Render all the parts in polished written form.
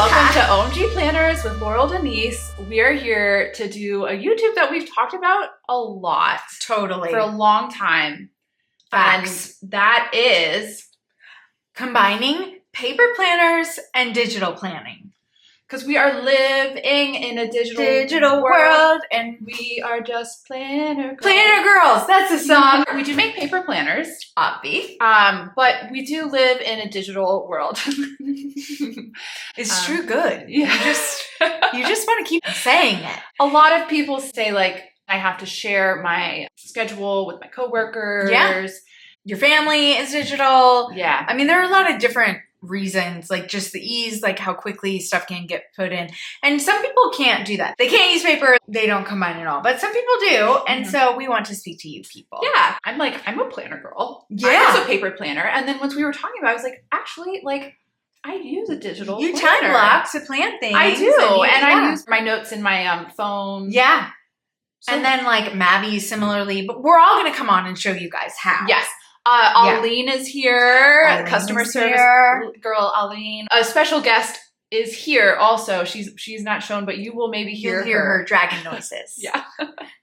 Welcome to OMG Planners with Laurel Denise. We're here to do a YouTube that we've talked about a lot. Totally. For a long time. Facts. And that is combining paper planners and digital planning. because we are living in a digital world and we are just planner girls. planner girls. That's a song. We do make paper planners, Obvi. but we do live in a digital world. It's true good. Yeah. You just want to keep saying it. A lot of people say, like, I have to share my schedule with my coworkers. Yeah. Your family is digital. Yeah. I mean, there are a lot of different reasons, like just the ease, like how quickly stuff can get put in. And some people can't do that. They can't use paper. They don't combine at all. But some people do. And so we want to speak to you people. Yeah. I'm a planner girl. Yeah. I'm also a paper planner. And then once we were talking about it, I was like, actually, like, I use a digital You planner. time block to plan things. I do. And yeah. I use my notes in my phone. Yeah. So- And then like Mabby similarly, but we're all going to come on and show you guys how. Yes. Aline is here. Aline Customer is service here. girl Aline. A special guest is here also. She's not shown, but you will maybe You'll hear hear her dragon noises. Yeah.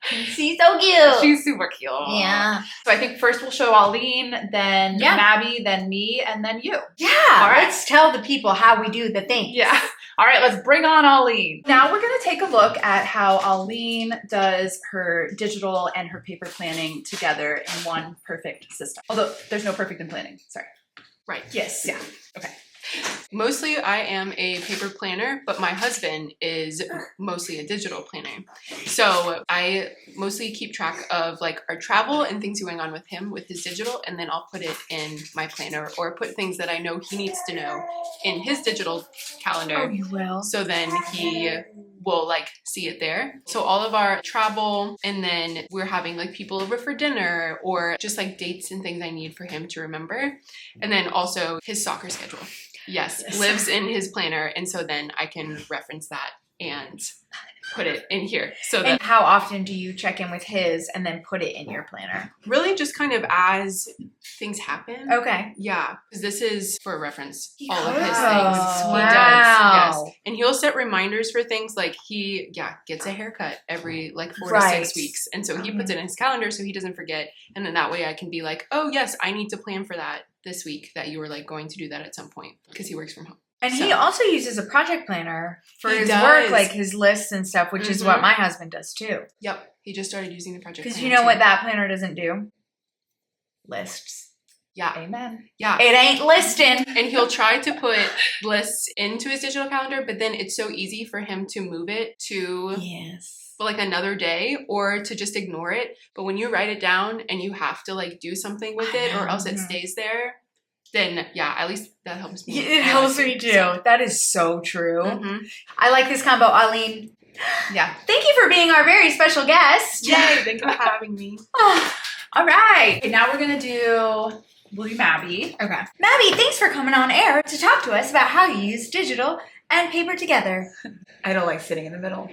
She's so cute. She's super cute. Yeah. So I think first we'll show Aline, then Yeah. Mabby, then me, and then you. Yeah. All right. Let's tell the people how we do the thing. Yeah. All right, let's bring on Aline. Now we're going to take a look at how Aline does her digital and her paper planning together in one perfect system. Although there's no perfect in planning. Sorry. Right. Yes. Yeah. Okay. Mostly I am a paper planner, but my husband is mostly a digital planner. So I mostly keep track of like our travel and things going on with him with his digital, and then I'll put it in my planner or put things that I know he needs to know in his digital calendar. Oh, you will. So then he will like see it there. So all of our travel, and then we're having like people over for dinner or just like dates and things I need for him to remember. And then also his soccer schedule. Yes, lives in his planner. And so then I can reference that and put it in here. So that And how often do you check in with his and then put it in your planner? really just kind of as things happen. Okay. Yeah, because this is for reference, He all of his does. things. Wow. He does, yes. And he'll set reminders for things like he, gets a haircut every like 4 to 6 weeks. And so he puts it in his calendar so he doesn't forget. And then that way I can be like, oh yes, I need to plan for that this week, that you were like going to do that at some point, because he works from home. And So- he also uses a project planner for He his does. work, like his lists and stuff, which is what Mhm. my husband does too. Yep, he just started using the project Because planner you know too. what that planner doesn't do? Lists. Yeah, Amen. yeah. It ain't listing. And he'll try to put lists into his digital calendar, but then it's so easy for him to move it to Yes. like another day or to just ignore it. But when you write it down and you have to like do something with it or else it Mhm. stays there, then at least that helps me. It helps me too. So, That is so true. mhm. I like this combo, Aline. Yeah. Thank you for being our very special guest. Yay, thank you for having me. Oh, All right. Okay, now we'll do Mabby. okay. Mabby, thanks for coming on air to talk to us about how you use digital and paper together. I don't like sitting in the middle.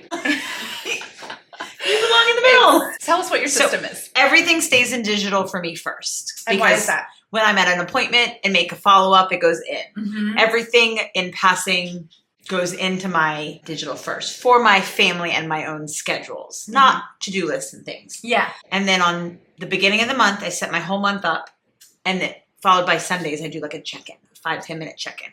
You belong in the middle. Tell us what your So- system is. Everything stays in digital for me first. And why is that? When I'm at an appointment and make a follow-up, it goes in. Mm-hmm. Everything in passing goes into my digital first for my family and my own schedules, not to-do lists and things. Yeah. And then on the beginning of the month, I set my whole month up, and then followed by Sundays, I do like a check-in, 5-10 minute check-in,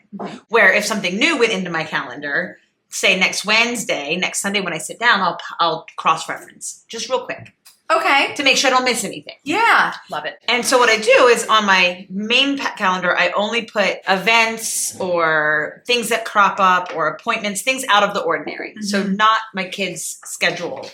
where if something new went into my calendar, say next Sunday when I sit down, I'll cross-reference just real quick Okay. to make sure I don't miss anything. Yeah. Love it. And so what I do is on my main calendar, I only put events or things that crop up or appointments, things out of the ordinary. So not my kids' schedule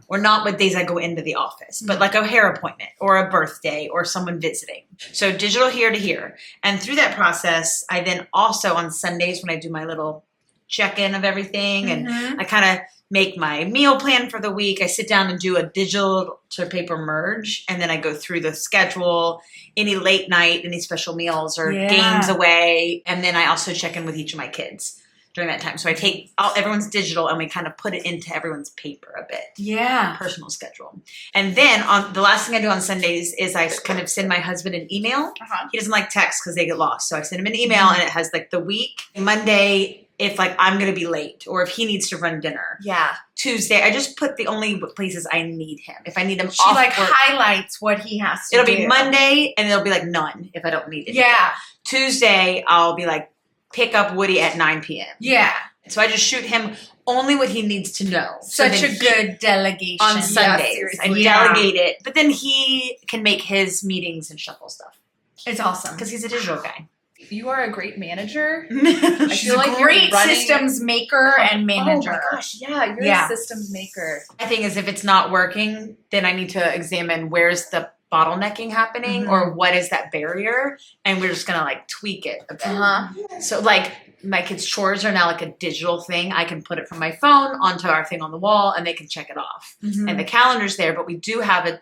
or not what days I go into the office, but like a hair appointment or a birthday or someone visiting. So digital here to here. And through that process, I then also on Sundays when I do my little check-in of everything and I kind of make my meal plan for the week. I sit down and do a digital to paper merge, and then I go through the schedule, any late night, any special meals or games away, and then I also check in with each of my kids during that time. So I take everyone's digital and we kind of put it into everyone's paper a bit. Yeah. Personal schedule. And then on the last thing I do on Sundays is I kind of send my husband an email. Uh-huh. He doesn't like text because they get lost. So I send him an email and it has like the week, Monday if like I'm gonna be late or if he needs to run dinner. Yeah. Tuesday, I just put the only places I need him. If I need him She off like work, highlights what he has to it'll do. be Monday and it'll be like none if I don't need it. Yeah. Tuesday, I'll be like, pick up Woody at 9 p.m. Yeah. So I just shoot him only what he needs to know. Such So a then good delegation. on Sundays. I seriously. delegate it, but then he can make his meetings and shuffle stuff It's awesome. because he's a digital guy. You are a great manager. She's feel like a you're great running- systems maker and manager. Oh my gosh, yeah, you're Yeah. a systems maker. My thing is, if it's not working, then I need to examine where's the bottlenecking happening or what is that barrier, and we're just gonna like tweak it a bit. Uh-huh. So like my kids' chores are now like a digital thing. I can put it from my phone onto our thing on the wall, and they can check it off. Mm-hmm. And the calendar's there, but we do have a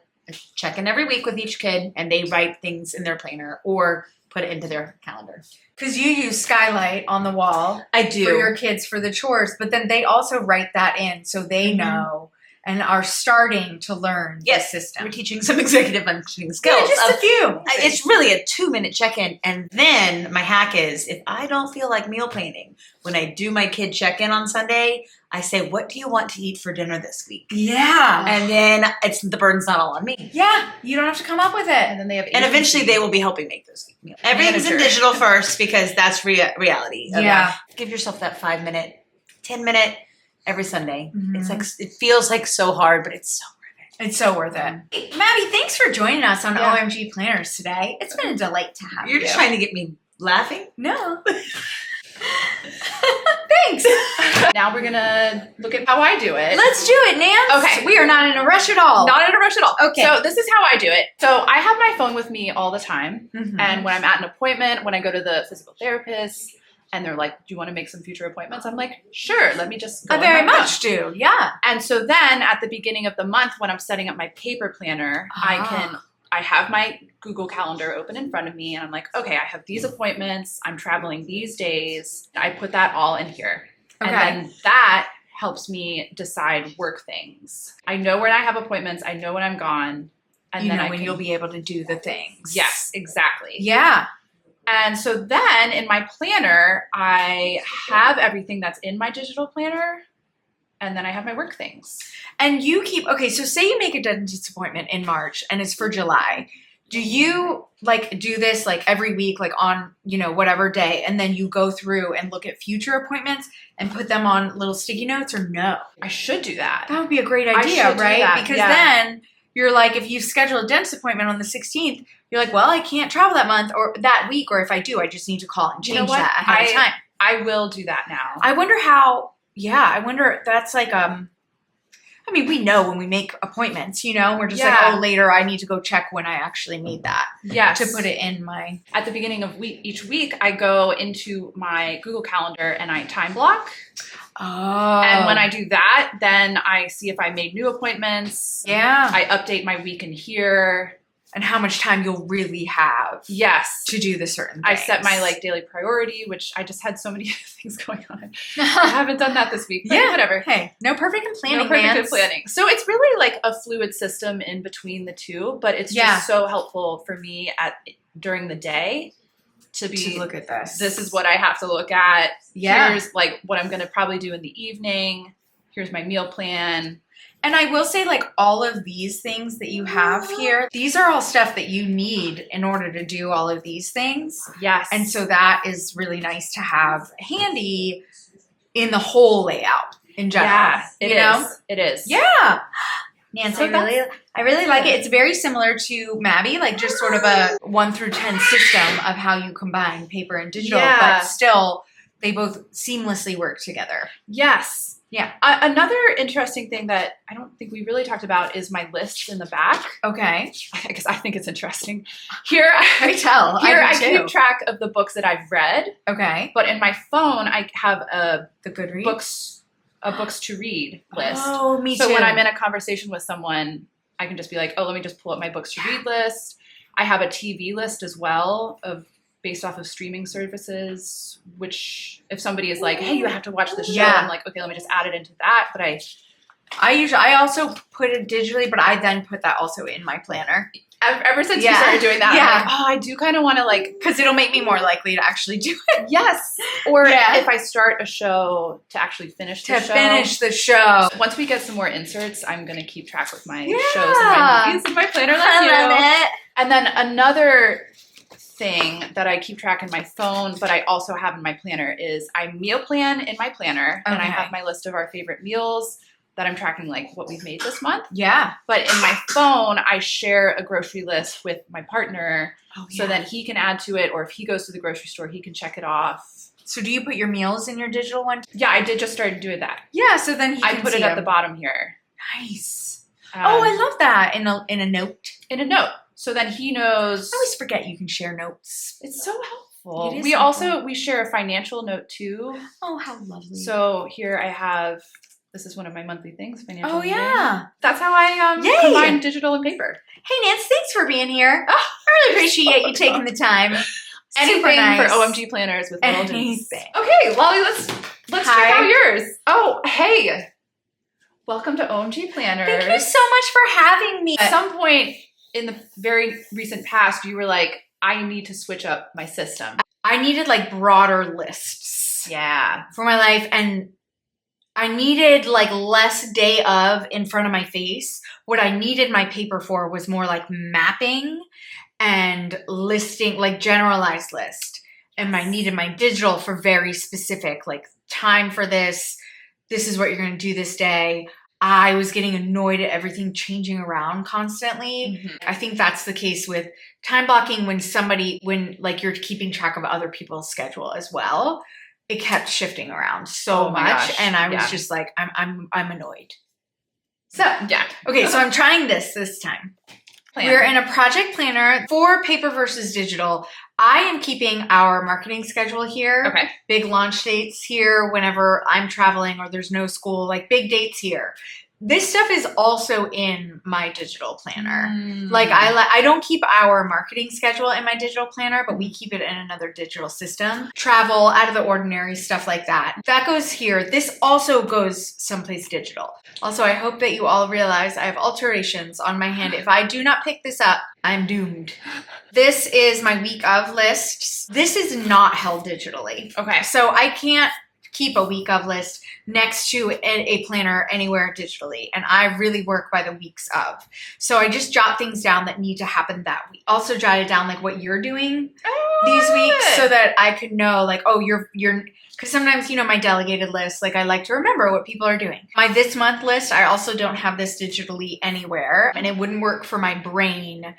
check-in every week with each kid, and they write things in their planner or put it into their calendar. Because you use Skylight on the wall I do. for your kids for the chores, but then they also write that in so they know and are starting to learn the system. We're teaching some executive functioning Yeah, skills. just a few. It's really a 2-minute check-in. And then my hack is if I don't feel like meal planning, when I do my kid check-in on Sunday, I say, what do you want to eat for dinner this week? Yeah. And then the burden's not all on me. Yeah. You don't have to come up with it. And then they have And eventually agency. they will be helping make those meals. Everything's in Manager. digital first because that's reality. of Yeah. that. Give yourself that 5-minute, 10-minute every Sunday. Mhm. It's like, it feels like so hard, but it's so worth it. It's so worth it. Hey, Mabby, thanks for joining us on Yeah. OMG Planners today. It's been a delight to have you. You're just trying to get me laughing? No. Thanks. Now we're gonna look at how I do it. Let's do it, Nance. Okay. We are not in a rush at all. Not in a rush at all. Okay. So this is how I do it. So I have my phone with me all the time. Mhm. And when I'm at an appointment, when I go to the physical therapist, and they're like, do you want to make some future appointments? I'm like, sure, let me just go I on very my phone. much do. Yeah. And so then at the beginning of the month, when I'm setting up my paper planner, I have my Google Calendar open in front of me, and I'm like, okay, I have these appointments. I'm traveling these days. I put that all in here. Okay. And then that helps me decide work things. I know when I have appointments. I know when I'm gone. And you then know I when can, you'll be able to do the things. Yes, exactly. Yeah. And so then in my planner, I have everything that's in my digital planner, and then I have my work things. And you keep, okay, so say you make a dentist appointment in March and it's for July. Do you like do this like every week, like on, you know, whatever day, and then you go through and look at future appointments and put them on little sticky notes, or no? I should do that. That would be a great I idea, should do right? that, Because yeah. then you're like, if you schedule a dentist appointment on the 16th, you're like, well, I can't travel that month or that week, or if I do, I just need to call and You change know what? that ahead of time. I will do that now. I wonder how, I wonder, that's like, I mean, we know when we make appointments, you know, we're just Yeah. like, oh, later I need to go check when I actually made that Yes. to put it in my, At the beginning of each week, I go into my Google Calendar and I time block. oh. And when I do that, then I see if I made new appointments. yeah. I update my week in here. And how much time you'll really have Yes. to do the certain I things. set my like daily priority, which I just had so many things going on. I haven't done that this week, but Yeah. whatever. Hey, no perfect in planning, No perfect man. in planning. So it's really like a fluid system in between the two, but it's Yeah. just so helpful for me during the day to be To look at this. this is what I have to look at. Yeah. Here's like what I'm gonna probably do in the evening. Here's my meal plan. And I will say, like, all of these things that you have here, these are all stuff that you need in order to do all of these things. Yes. And so that is really nice to have handy in the whole layout in general. yeah, it you is. know? It is. Yeah. Nancy, So I really like it. It's very similar to Mabby, like just sort of a 1 through 10 system of how you combine paper and digital, Yeah. but still they both seamlessly work together. Yes. Yeah. Another interesting thing that I don't think we really talked about is my lists in the back. Okay. Because I think it's interesting. Here, I tell. here I do too. keep track of the books that I've read, Okay. but in my phone I have a The Goodreads. books to read list. Oh, me So too. when I'm in a conversation with someone, I can just be like, oh, let me just pull up my books to read list. I have a TV list as well based off of streaming services, which if somebody is like, hey, you have to watch this show, Yeah. I'm like, okay, let me just add it into that. But I also put it digitally, but I then put that also in my planner. Ever since you Yeah. started doing that, Yeah. I'm like, oh, I do kind of want to like, Because it'll make me more likely to actually do it. yes. Or Yeah. if I start a show to actually finish the To show. finish the show. Once we get some more inserts, I'm going to keep track with my Yeah. shows and my movies and my planner like you. I love it. And then another thing that I keep track in my phone, but I also have in my planner is I meal plan in my planner, and I Okay. have my list of our favorite meals that I'm tracking, like what we've made this month. Yeah. But in my phone, I share a grocery list with my partner, so then he can add to it, or if he goes to the grocery store, he can check it off. So do you put your meals in your digital one? Yeah, I did just start doing that. Yeah, so then I put it at the bottom here. Nice. Oh, I love that in a note. in a note. So then he knows. I always forget you can share notes. It's so helpful. It is We helpful. also we share a financial note too. Oh, how lovely. So here I have. This is one of my monthly things. Financial. Oh meeting. yeah. That's how I Yay! combine digital and paper. Hey Nance, thanks for being here. I really appreciate you taking the time. Anything Super nice. for OMG Planners with Laurel Denise. Anything. Okay, Lolly, let's check Hi. out yours. Oh, hey. Welcome to OMG Planners. Thank you so much for having me. At some point in the very recent past, you were like, I need to switch up my system. I needed like broader lists Yeah. for my life, and I needed like less day of in front of my face. What I needed my paper for was more like mapping and listing, like generalized list. And I needed my digital for very specific, like time for this. This is what you're going to do this day. I was getting annoyed at everything changing around constantly. Mhm. I think that's the case with time blocking when like you're keeping track of other people's schedule as well. It kept shifting around so Oh my much, gosh, and I was yeah. just like, I'm annoyed. So Yeah. okay, so I'm trying this time. Plan. We're in a project planner for paper versus digital. I am keeping our marketing schedule here. Okay. Big launch dates here whenever I'm traveling or there's no school, like big dates here. This stuff is also in my digital planner. Like I don't keep our marketing schedule in my digital planner, but we keep it in another digital system. Travel, out of the ordinary, stuff like that. That goes here. This also goes someplace digital. Also, I hope that you all realize I have alterations on my hand. If I do not pick this up, I'm doomed. This is my week of lists. This is not held digitally. Okay. So I can't keep a week of list next to a planner anywhere digitally. And I really work by the weeks of. So I just jot things down that need to happen that week. Also jotted down like what you're doing these weeks so that I could know like, oh, you're, because sometimes, you know, my delegated list, like I like to remember what people are doing. My this month list, I also don't have this digitally anywhere, and it wouldn't work for my brain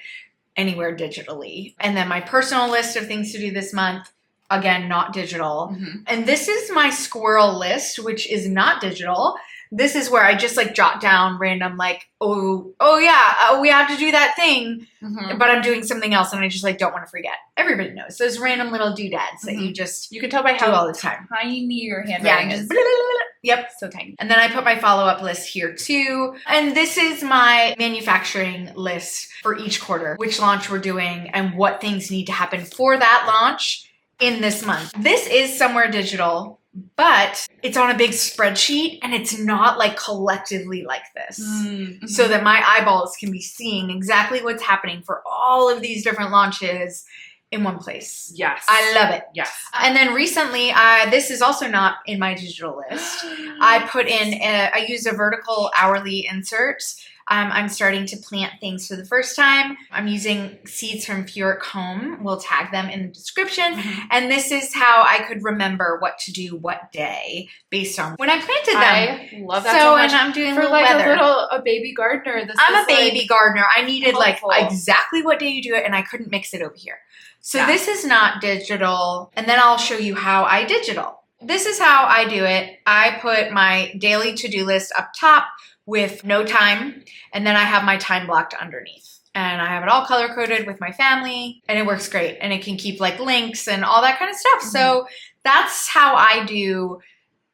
anywhere digitally. And then my personal list of things to do this month, again, not digital. Mhm. And this is my squirrel list, which is not digital. This is where I just like jot down random like, oh yeah, we have to do that thing, Mhm. but I'm doing something else and I just like don't want to forget. Everybody knows those random little doodads that you just You can tell by do how all the time. tiny your Yeah, handwriting just is. blah, blah, blah, blah. Yep. So tiny. And then I put my follow-up list here too. And this is my manufacturing list for each quarter, which launch we're doing and what things need to happen for that launch in this month. This is somewhere digital, but it's on a big spreadsheet and it's not like collectively like this. Mm-hmm. So that my eyeballs can be seeing exactly what's happening for all of these different launches in one place. Yes. I love it. Yes. And then recently, this is also not in my digital list. I put in, I used a vertical hourly insert. I'm starting to plant things for the first time. I'm using seeds from Fioric Home. We'll tag them in the description. Mhm. And this is how I could remember what to do what day based on when I planted them. I love that so so much. and I'm doing For little like weather. a baby gardener. This I'm is a baby like, gardener. I needed helpful. like exactly what day you do it, and I couldn't mix it over here. So Yeah. this is not digital, and then I'll show you how I digital. This is how I do it. I put my daily to-do list up top with no time, and then I have my time blocked underneath. And I have it all color-coded with my family, and it works great. And it can keep like links and all that kind of stuff. So that's how I do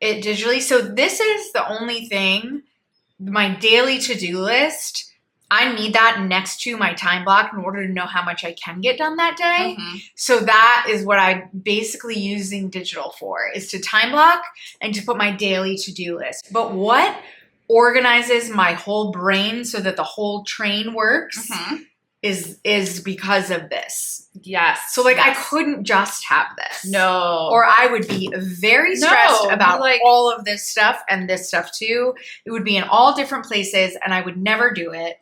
it digitally. So this is the only thing, my daily to-do list, I need that next to my time block in order to know how much I can get done that day. Mhm. So that is what I'm basically using digital for, is to time block and to put my daily to-do list. But what organizes my whole brain so that the whole train works Mhm. is because of this. Yes. So like I couldn't just have this. No. Or I would be very stressed No, about like- all of this stuff and this stuff too. It would be in all different places and I would never do it.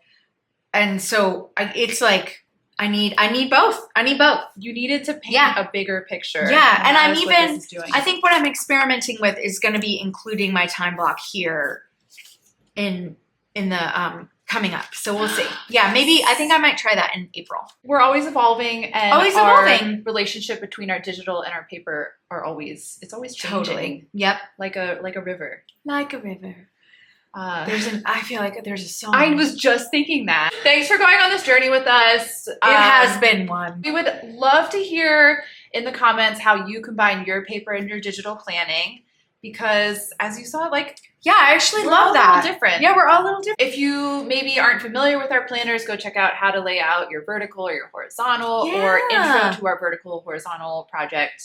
And so it's like I need both. I need both. You needed to paint Yeah. a bigger picture. Yeah, and that I'm is what even- this is doing. I think what I'm experimenting with is going to be including my time block here in the coming up. So we'll see. Yeah, maybe I think I might try that in April. we're always evolving, and Always our evolving. relationship between our digital and our paper are always changing, Totally. Yep. like a river. Like a river. I feel like there's a song. I was just thinking that. Thanks for going on this journey with us. It has been one. We would love to hear in the comments how you combine your paper and your digital planning, because as you saw, like, Yeah, I actually we're all love a little that. different. Yeah, we're all a little different. If you maybe aren't familiar with our planners, go check out how to lay out your vertical or your horizontal, or Yeah. intro to our vertical horizontal project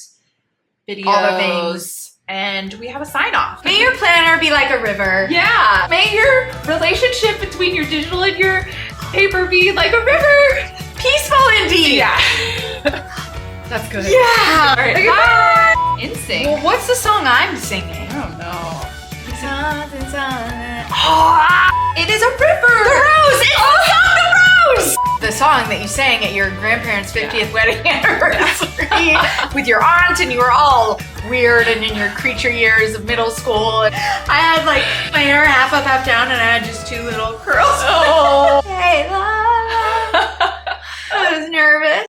videos. All the things. And we have a sign off. May your planner be like a river. Yeah. May your relationship between your digital and your paper be like a river. Peaceful indeed. Yeah. That's good. Yeah. All right. Okay, Bye. In sync. Well, what's the song I'm singing? I don't know. Oh, it is a river. The rose. It's the song, The Rose. The song that you sang at your grandparents' 50th wedding anniversary with your aunt, and you were all weird and in your creature years of middle school. And I had like my hair half up, half down, and I had just 2 little curls. Oh. Hey, la, la. I was nervous.